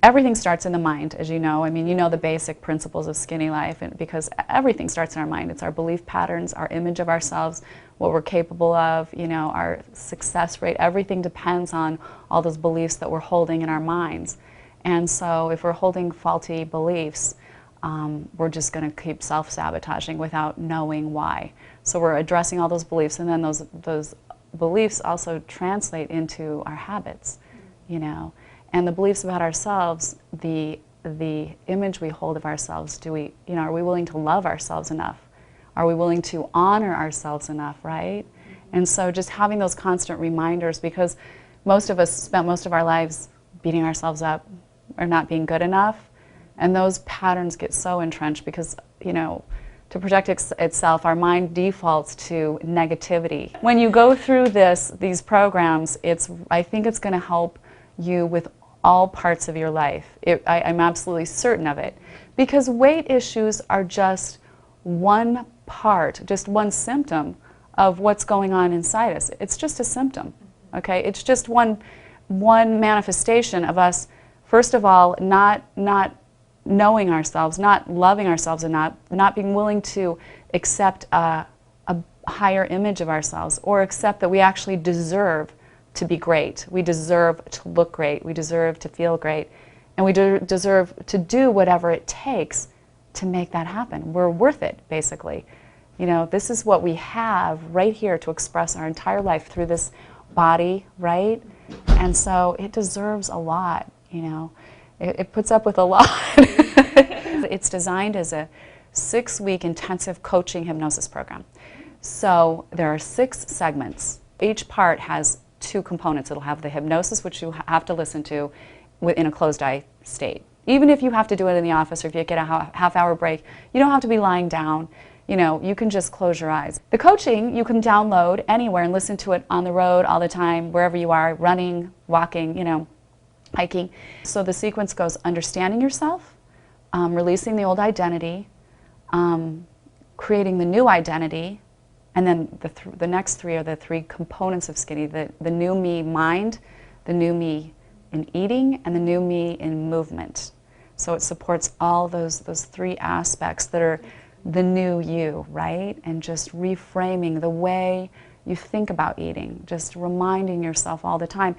everything starts in the mind, as you know. I mean, you know the basic principles of Skinny Life, and because everything starts in our mind. It's our belief patterns, our image of ourselves, what we're capable of, you know, our success rate. Everything depends on all those beliefs that we're holding in our minds. And so if we're holding faulty beliefs, we're just going to keep self-sabotaging without knowing why. So we're addressing all those beliefs, and then those beliefs also translate into our habits, you know. And the beliefs about ourselves, the image we hold of ourselves, are we willing to love ourselves enough? Are we willing to honor ourselves enough, right? And so just having those constant reminders, because most of us spent most of our lives beating ourselves up or not being good enough, and those patterns get so entrenched because, you know, to protect itself, our mind defaults to negativity. When you go through these programs, I think it's going to help you with all parts of your life. I'm absolutely certain of it. Because weight issues are just one part, just one symptom of what's going on inside us. It's just a symptom, okay? It's just one manifestation of us, first of all, not knowing ourselves, not loving ourselves, and not being willing to accept a higher image of ourselves, or accept that we actually deserve to be great. We deserve to look great. We deserve to feel great. And we deserve to do whatever it takes to make that happen. We're worth it, basically. You know, this is what we have right here to express our entire life through this body, right? And so it deserves a lot, you know. It puts up with a lot. It's designed as a 6-week intensive coaching hypnosis program. So there are 6 segments. Each part has 2 components. It'll have the hypnosis, which you have to listen to in a closed eye state. Even if you have to do it in the office, or if you get a half-hour break, you don't have to be lying down. You know, you can just close your eyes. The coaching you can download anywhere and listen to it on the road all the time, wherever you are, running, walking, you know, hiking. So the sequence goes understanding yourself, releasing the old identity, creating the new identity, and then the next 3 are the 3 components of Skinny, the new me mind, the new me in eating, and the new me in movement. So it supports all those 3 aspects that are the new you, right? And just reframing the way you think about eating, just reminding yourself all the time.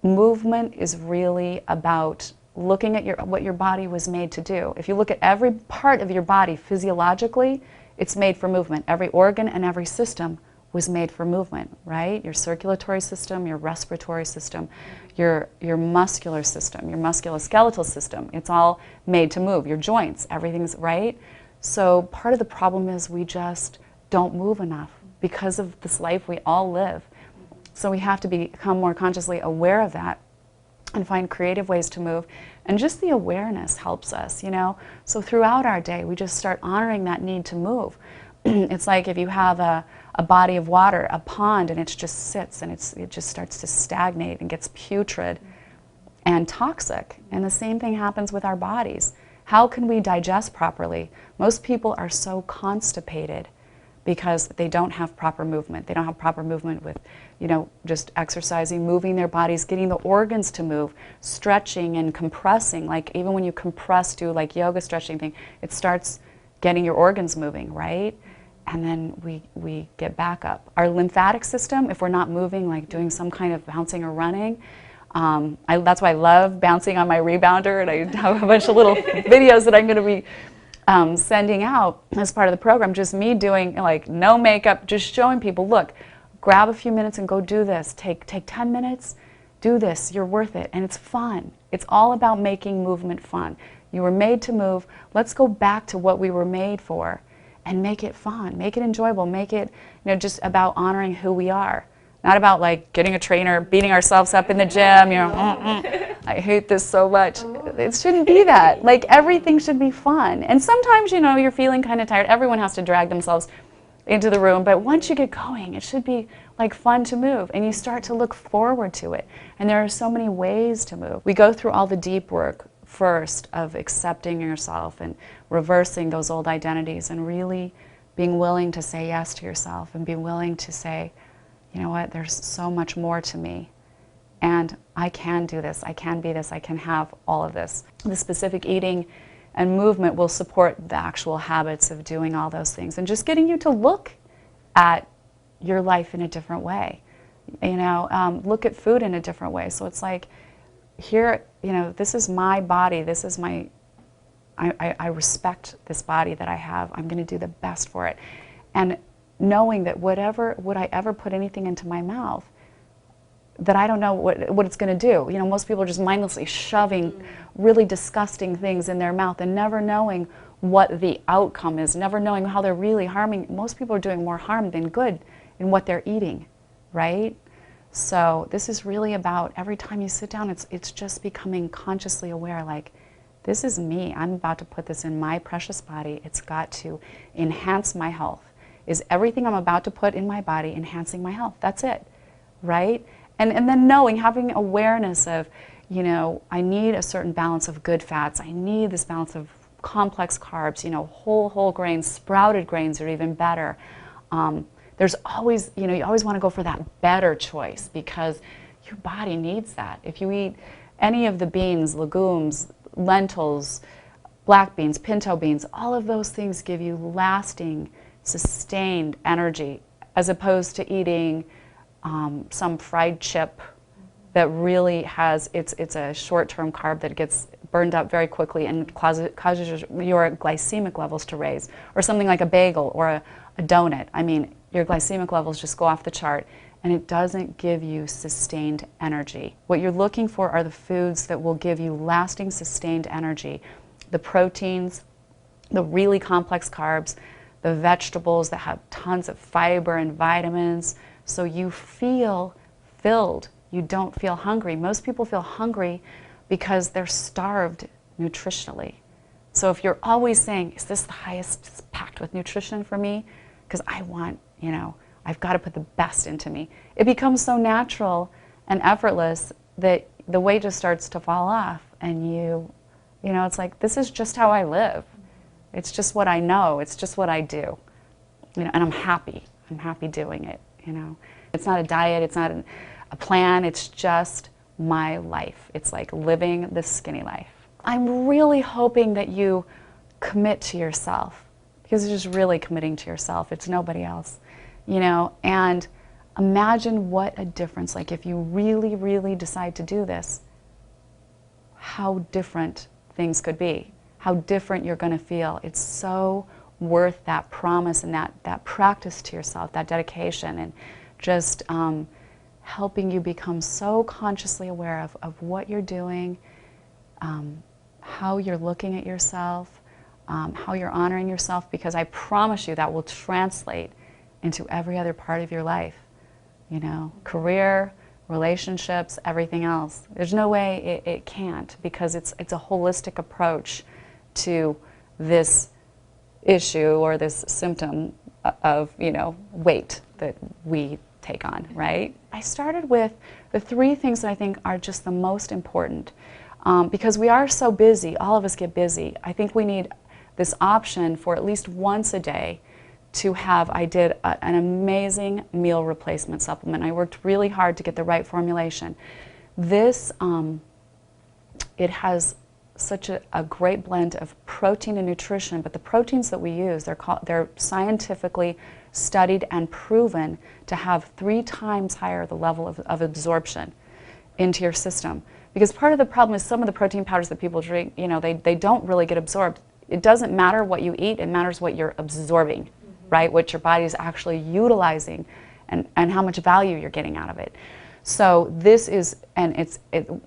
Movement is really about looking at what your body was made to do. If you look at every part of your body physiologically, it's made for movement. Every organ and every system was made for movement, right? Your circulatory system, your respiratory system, your muscular system, your musculoskeletal system, it's all made to move. Your joints, everything's right. So part of the problem is we just don't move enough because of this life we all live. So we have to become more consciously aware of that and find creative ways to move. And just the awareness helps us, you know. So throughout our day, we just start honoring that need to move. It's like if you have a body of water, a pond, and it just sits and it just starts to stagnate and gets putrid and toxic. And the same thing happens with our bodies. How can we digest properly? Most people are so constipated because they don't have proper movement. They don't have proper movement with, you know, just exercising, moving their bodies, getting the organs to move, stretching and compressing. Like even when you compress, do like yoga stretching thing, it starts getting your organs moving, right? And then we get back up. Our lymphatic system, if we're not moving, like doing some kind of bouncing or running, that's why I love bouncing on my rebounder, and I have a bunch of little videos that I'm going to be sending out as part of the program, just me doing like no makeup, just showing people, look, grab a few minutes and go do this. Take 10 minutes, do this, you're worth it, and it's fun. It's all about making movement fun. You were made to move. Let's go back to what we were made for and make it fun, make it enjoyable, make it, you know, just about honoring who we are. Not about like getting a trainer, beating ourselves up in the gym, you know, I hate this so much. It shouldn't be that. Like everything should be fun. And sometimes, you know, you're feeling kind of tired. Everyone has to drag themselves into the room, but once you get going, it should be like fun to move, and you start to look forward to it. And there are so many ways to move. We go through all the deep work first of accepting yourself and reversing those old identities and really being willing to say yes to yourself and be willing to say, you know what, there's so much more to me. And I can do this, I can be this, I can have all of this. The specific eating and movement will support the actual habits of doing all those things and just getting you to look at your life in a different way. You know, look at food in a different way. So it's like, here, you know, this is my body, this is my, I respect this body that I have. I'm going to do the best for it. And knowing that would I ever put anything into my mouth, that I don't know what it's going to do. You know, most people are just mindlessly shoving really disgusting things in their mouth and never knowing what the outcome is, never knowing how they're really harming. Most people are doing more harm than good in what they're eating, right? So this is really about every time you sit down, it's just becoming consciously aware, like, this is me. I'm about to put this in my precious body. It's got to enhance my health. Is everything I'm about to put in my body enhancing my health? That's it, right? And then knowing, having awareness of, you know, I need a certain balance of good fats. I need this balance of complex carbs, you know, whole grains, sprouted grains are even better. There's always, you know, you always want to go for that better choice because your body needs that. If you eat any of the beans, legumes, lentils, black beans, pinto beans, all of those things give you lasting, sustained energy as opposed to eating some fried chip that really has, it's a short-term carb that gets burned up very quickly and causes your glycemic levels to raise, or something like a bagel or a donut. I mean, your glycemic levels just go off the chart and it doesn't give you sustained energy. What you're looking for are the foods that will give you lasting, sustained energy. The proteins, the really complex carbs, the vegetables that have tons of fiber and vitamins, so you feel filled. You don't feel hungry. Most people feel hungry because they're starved nutritionally. So if you're always saying, is this the highest packed with nutrition for me? Because I want, you know, I've got to put the best into me. It becomes so natural and effortless that the weight just starts to fall off and you know, it's like, this is just how I live. It's just what I know. It's just what I do. You know, and I'm happy. I'm happy doing it, you know. It's not a diet. It's not a plan. It's just my life. It's like living the skinny life. I'm really hoping that you commit to yourself, because it's just really committing to yourself. It's nobody else, you know. And imagine what a difference, like if you really, really decide to do this, how different things could be, how different you're going to feel. It's so worth that promise and that practice to yourself, that dedication, and just helping you become so consciously aware of what you're doing, how you're looking at yourself, how you're honoring yourself, because I promise you that will translate into every other part of your life, you know, career, relationships, everything else. There's no way it can't, because it's a holistic approach to this issue or this symptom of, you know, weight that we take on, right? I started with the 3 things that I think are just the most important, because we are so busy. All of us get busy. I think we need this option for at least once a day to have. I did an amazing meal replacement supplement. I worked really hard to get the right formulation. This, it has such a great blend of protein and nutrition, but the proteins that we use, they're scientifically studied and proven to have 3 times higher the level of absorption into your system. Because part of the problem is some of the protein powders that people drink, you know, they don't really get absorbed. It doesn't matter what you eat, it matters what you're absorbing, right? What your body is actually utilizing and how much value you're getting out of it. So this is, and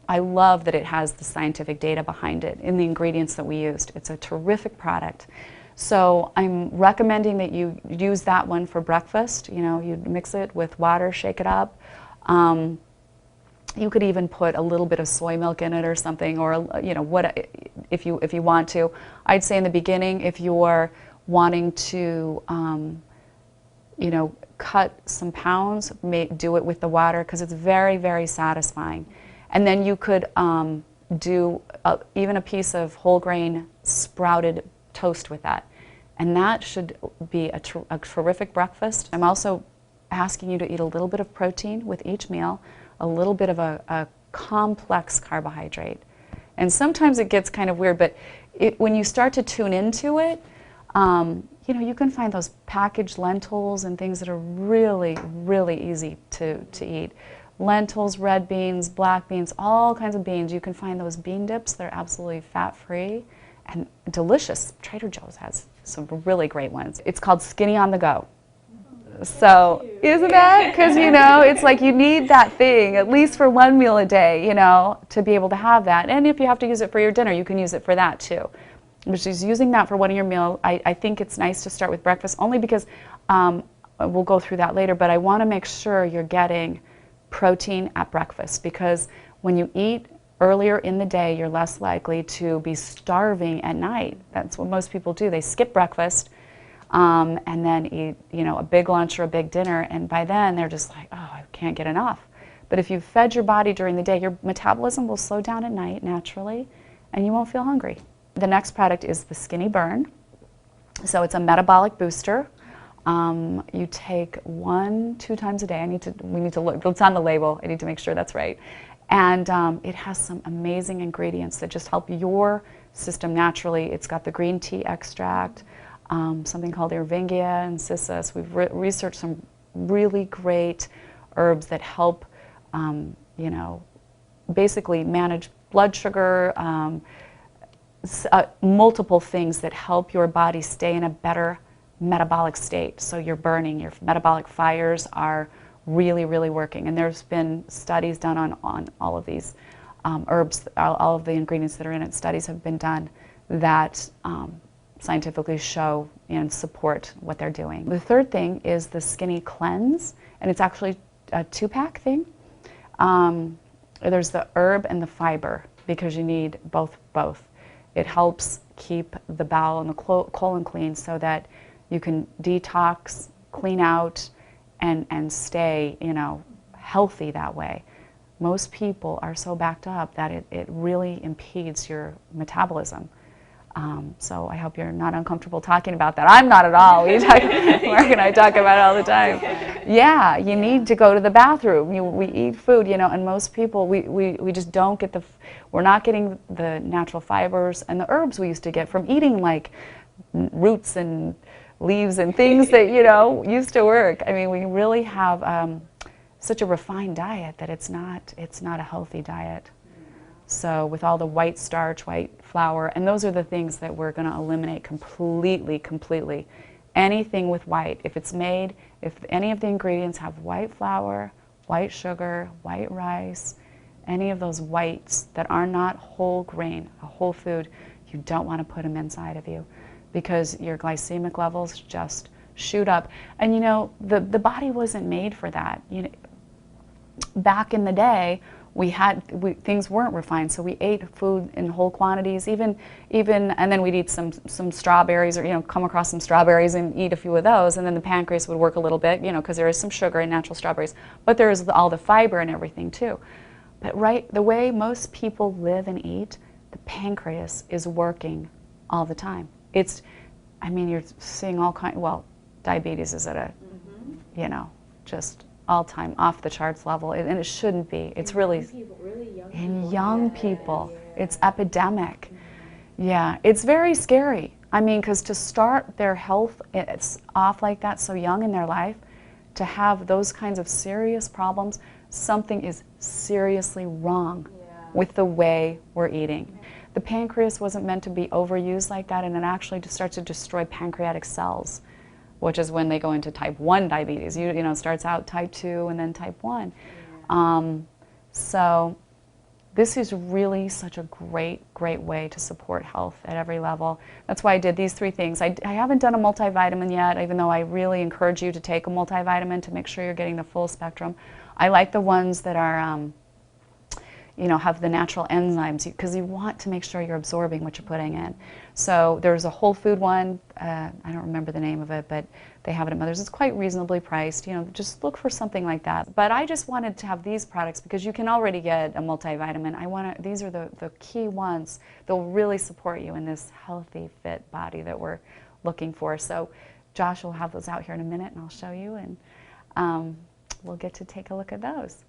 I love that it has the scientific data behind it in the ingredients that we used. It's a terrific product. So I'm recommending that you use that one for breakfast. You know, you mix it with water, shake it up. You could even put a little bit of soy milk in it or something, or, you know, what if you want to. I'd say in the beginning, if you're wanting to, you know, cut some pounds, do it with the water, because it's very, very satisfying. And then you could do even a piece of whole grain sprouted toast with that. And that should be a terrific breakfast. I'm also asking you to eat a little bit of protein with each meal. a little bit of a complex carbohydrate. And sometimes it gets kind of weird, but when you start to tune into it, you know, you can find those packaged lentils and things that are really, really easy to eat. Lentils, red beans, black beans, all kinds of beans. You can find those bean dips. They're absolutely fat-free and delicious. Trader Joe's has some really great ones. It's called Skinny on the Go. So, isn't that? Because, you know, it's like you need that thing, at least for one meal a day, you know, to be able to have that. And if you have to use it for your dinner, you can use it for that too. Which is using that for one of your meals. I think it's nice to start with breakfast, only because we'll go through that later, but I want to make sure you're getting protein at breakfast, because when you eat earlier in the day, you're less likely to be starving at night. That's what most people do. They skip breakfast and then eat, you know, a big lunch or a big dinner, and by then they're just like, oh, I can't get enough. But if you've fed your body during the day, your metabolism will slow down at night naturally, and you won't feel hungry. The next product is the Skinny Burn. So it's a metabolic booster. You take 1-2 times a day. We need to look. It's on the label. I need to make sure that's right. And it has some amazing ingredients that just help your system naturally. It's got the green tea extract, something called Ervingia and Cissus. We've researched some really great herbs that help, you know, basically manage blood sugar, multiple things that help your body stay in a better metabolic state. So you're burning, your metabolic fires are really, really working. And there's been studies done on all of these herbs, all of the ingredients that are in it. Studies have been done that scientifically show and support what they're doing. The third thing is the Skinny Cleanse, and it's actually a 2-pack thing. There's the herb and the fiber, because you need both. It helps keep the bowel and the colon clean so that you can detox, clean out, and stay, you know, healthy that way. Most people are so backed up that it really impedes your metabolism. So I hope you're not uncomfortable talking about that. I'm not at all. Mark and I talk about it all the time. Yeah, you need to go to the bathroom. We eat food, you know, and most people, we just don't get we're not getting the natural fibers and the herbs we used to get from eating like roots and leaves and things that, you know, used to work. I mean, we really have such a refined diet that it's not a healthy diet. So with all the white starch, white flour, and those are the things that we're going to eliminate completely. Anything with white, if any of the ingredients have white flour, white sugar, white rice, any of those whites that are not whole grain, a whole food, you don't want to put them inside of you, because your glycemic levels just shoot up. And you know, the body wasn't made for that. You know, back in the day, things weren't refined, so we ate food in whole quantities, even, and then we'd eat some strawberries, or, you know, come across some strawberries and eat a few of those, and then the pancreas would work a little bit, you know, because there is some sugar in natural strawberries, but there is all the fiber and everything too. But the way most people live and eat, the pancreas is working all the time. I mean, you're seeing all kinds, well, diabetes is at a, you know, just all-time off-the-charts level, and it shouldn't be. It's really young people. It's epidemic. Yeah, it's very scary. I mean, because to start their health, it's off like that so young in their life, to have those kinds of serious problems, something is seriously wrong with the way we're eating. The pancreas wasn't meant to be overused like that, and it actually starts to destroy pancreatic cells, which is when they go into type 1 diabetes. You know, it starts out type 2 and then type 1. So this is really such a great way to support health at every level. That's why I did these 3 things. I haven't done a multivitamin yet, even though I really encourage you to take a multivitamin to make sure you're getting the full spectrum. I like the ones that are, you know, have the natural enzymes, because you want to make sure you're absorbing what you're putting in. So there's a whole food one, I don't remember the name of it, but they have it at Mother's. It's quite reasonably priced, you know, just look for something like that. But I just wanted to have these products because you can already get a multivitamin. These are the key ones that will really support you in this healthy, fit body that we're looking for. So Josh will have those out here in a minute, and I'll show you, and we'll get to take a look at those.